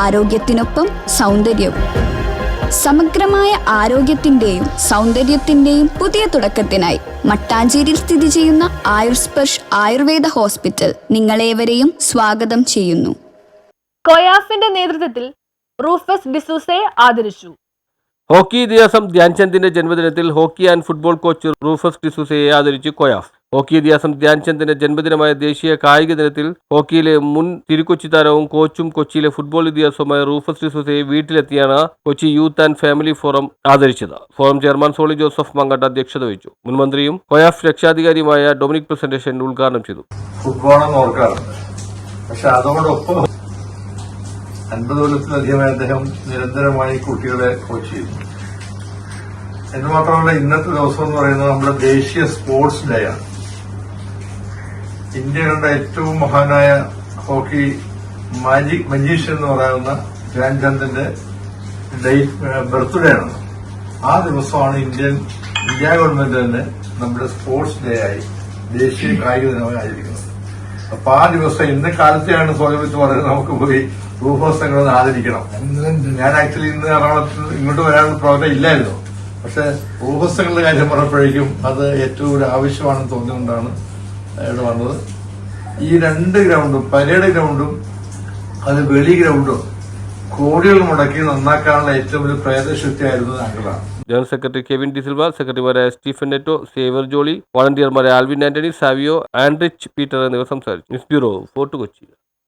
ആരോഗ്യത്തിനൊപ്പം സൗന്ദര്യവും. സമഗ്രമായ ആരോഗ്യത്തിന്റെയും സൗന്ദര്യത്തിന്റെയും പുതിയ തുടക്കത്തിനായി മട്ടാഞ്ചേരിയിൽ സ്ഥിതി ചെയ്യുന്ന ആയുർസ്പർശ് ആയുർവേദ ഹോസ്പിറ്റൽ നിങ്ങളേവരെയും സ്വാഗതം ചെയ്യുന്നു. കൊയാഫിന്റെ നേതൃത്വത്തിൽ റൂഫസ് ഡിസൂസയെ ആദരിച്ചു. ഹോക്കി ഇതിഹാസം ധ്യാൻചന്ദിന്റെ ജന്മദിനത്തിൽ hockey and football coach Rufus ഡിസൂസയെ ആദരിച്ച് കൊയാഫ്. ഹോക്കി ഇതിഹാസം ധ്യാൻചന്ദിന്റെ ജന്മദിനമായ ദേശീയ കായിക ദിനത്തിൽ ഹോക്കിയിലെ മുൻ തിരുക്കൊച്ചി താരവും കോച്ചും കൊച്ചിയിലെ ഫുട്ബോൾ ഇതിഹാസവുമായ റൂഫസ് ഡിസൂസയെ വീട്ടിലെത്തിയാണ് Kochi youth and family forum ആദരിച്ചത്. Forum chairman Soly Joseph Mankatta അധ്യക്ഷത വഹിച്ചു. മുൻമന്ത്രിയും കൊയാഫ് രക്ഷാധികാരിയുമായ ഡൊമിനിക് പ്രസന്റേഷൻ ഉദ്ഘാടനം ചെയ്തു. ഫുട്ബോളെന്ന് ഓർക്കാറുണ്ട്, പക്ഷെ അതോടൊപ്പം 50 കൊല്ലത്തിലധികമായി അദ്ദേഹം നിരന്തരമായി കുട്ടികളെ കോച്ച് ചെയ്തു. എന്ന് മാത്രമല്ല, ഇന്നത്തെ ദിവസം എന്ന് പറയുന്നത് നമ്മുടെ ദേശീയ സ്പോർട്സ് ഡേ ആണ്. ഇന്ത്യ കണ്ട ഏറ്റവും മഹാനായ ഹോക്കി മജീഷ്യൻ എന്ന് പറയുന്ന ധ്യാൻചന്ദിന്റെ ബർത്ത്ഡേ ആണ്. ആ ദിവസമാണ് ഇന്ത്യ ഗവൺമെന്റ് തന്നെ നമ്മുടെ സ്പോർട്സ് ഡേ ആയി ദേശീയ കായിക ദിനമായി ആചരിക്കുന്നത്. അപ്പൊ ആ ദിവസം ഇന്ന് കാലത്തെയാണ് സ്വാഗതിച്ച് പറയുന്നത് നമുക്ക് പോയി റൂഫോസങ്ങളൊന്ന് ആദരിക്കണം. ഞാൻ ആക്ച്വലി ഇന്ന് എറണാകുളത്ത് ഇങ്ങോട്ട് വരാനുള്ള പ്രോഗ്രാം ഇല്ലായിരുന്നു, പക്ഷെ റൂഫോസങ്ങളുടെ കാര്യം പറഞ്ഞപ്പോഴേക്കും അത് ഏറ്റവും ഒരു ആവശ്യമാണെന്ന് തോന്നിയുകൊണ്ടാണ് ഇവിടെ വന്നത്. ഈ 2 ഗ്രൗണ്ടും, പരേഡ് ഗ്രൗണ്ടും അത് വെളി ഗ്രൗണ്ടും കോടികൾ മുടക്കി നന്നാക്കാനുള്ള ഏറ്റവും ഒരു പ്രേതശക്തിയായിരുന്നത് അങ്കിളാണ്. ജനറൽ സെക്രട്ടറി കെവിൻ ഡിസിൽവ, സെക്രട്ടറിമാരായ സ്റ്റീഫൻ നെറ്റോ, സേവർ ജോളി, വോളണ്ടിയർമാരായ Alvin Antony, Savio, Andrich Peter എന്നിവർ സംസാരിച്ചു. News bureau, Fort Kochi.